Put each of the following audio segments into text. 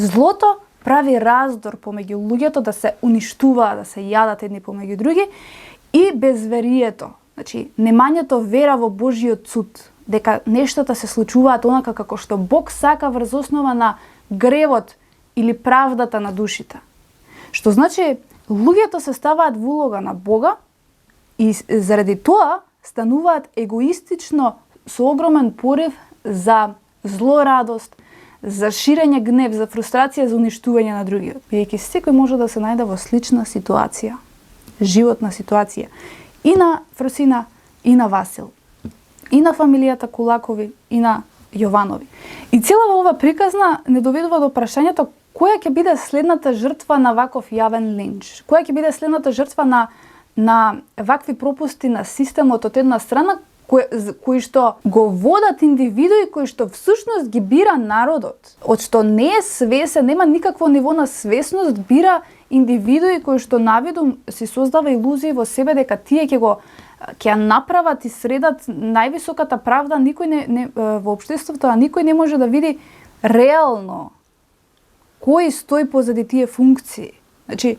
Злото прави раздор помеѓу луѓето, да се уништуваат, да се јадат едни помеѓу други, и безверието, значи немањето вера во Божјиот суд, дека нештата се случуваат онака како што Бог сака врз основа на гревот или правдата на душите. Што значи луѓето се ставаат во улога на Бога и заради тоа стануваат егоистично со огромен порив за злорадост, за ширење гнев, за фрустрација, за уништување на другиот. Бидејќи секој може да се најде во слична ситуација, животна ситуација. И на Фросина, и на Васил, и на фамилијата Кулакови, и на Јованови. И целава ова приказна не доведува до прашањето која ќе биде следната жртва на ваков јавен линч? Која ќе биде следната жртва на вакви пропусти на системот од една страна, кои што го водат индивидуи кои што всушност ги бира народот, од што не е свесен, нема никакво ниво на свесност, бира индивидуи кои што навидум си создава илузии во себе дека тие ќе ја направат и средат највисоката правда, никој не во општеството, а никој не може да види реално кој стои позади тие функции. Значи,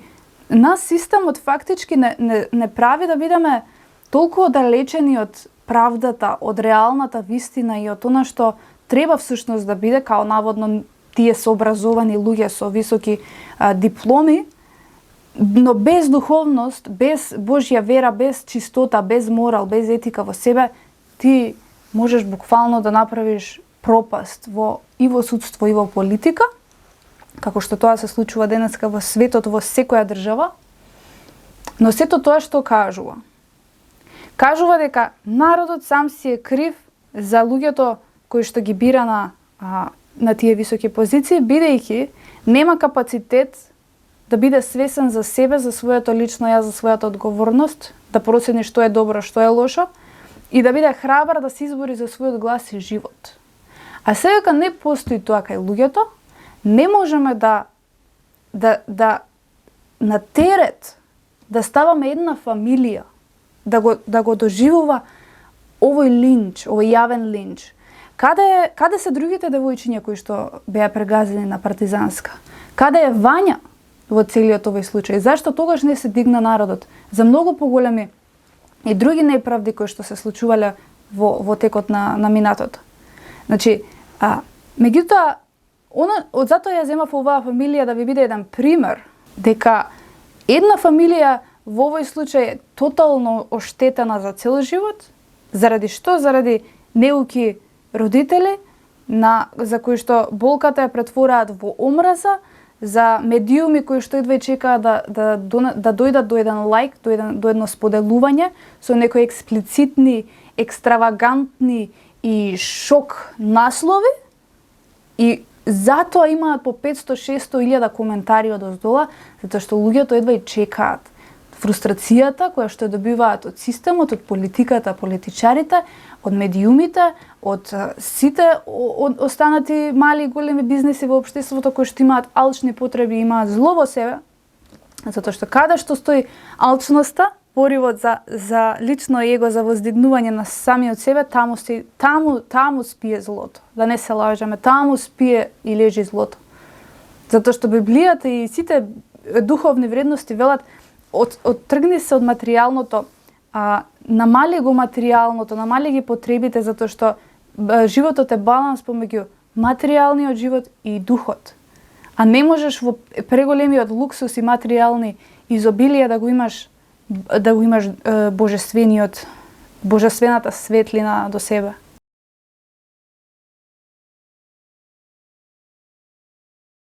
нас системот фактички не прави да бидеме толку оддалечени од правдата, од реалната вистина и од она што треба всушност да биде, као наводно тие сообразовани луѓе со високи дипломи, но без духовност, без Божја вера, без чистота, без морал, без етика во себе, ти можеш буквално да направиш пропаст и во судство, и во политика, како што тоа се случува денеска во светот, во секоја држава. Но сето тоа што кажува дека народот сам си е крив за луѓето кои што ги бира на тие високи позиции, бидејќи нема капацитет да биде свесен за себе, за своето лично јас, за својата одговорност, да процени што е добро, што е лошо и да биде храбар да се избори за својот глас и живот. А сега кога не постои тоа кај луѓето, не можеме да на терет да ставаме една фамилија, да го доживува овој линч, овој јавен линч. Каде се другите девојчиња кои што беа прегазени на Партизанска? Каде е Вања во целиот овој случај? Зашто тогаш не се дигна народот за многу поголеми и други неправди кои што се случувале во текот на минатото? Значи, меѓутоа, затоа ја земав оваа фамилија да ви биде еден пример дека една фамилија во овој случај е тотално оштетена за цел живот. Заради што? Заради неуки родители за кои што болката ја претвораат во омраза, за медиуми кои што идва и чекаат да дојдат до еден лајк, до едно споделување со некои експлицитни, екстравагантни и шок наслови, и затоа имаат по 500-600 илјада коментари од оздола, затоа што луѓето едва и чекаат фрустрацијата која што добиваат од системот, од политиката, политичарите, од медиумите, од сите останати мали и големи бизнеси во општеството кои што имаат алчни потреби, имаат зло во себе, затоа што каде што стои алчноста, поривот за лично его, за воздигнување на самиот себе, таму спие злото. Да не се лажеме, таму спие и лежи злото. Затоа што Библијата и сите духовни вредности велат оттргни се од материјалното, намали го материјалното, намали ги потребите, затоа што животот е баланс помеѓу материјалниот живот и духот. А не можеш во преголемиот луксус и материјални изобилие да го имаш божествената светлина до себе.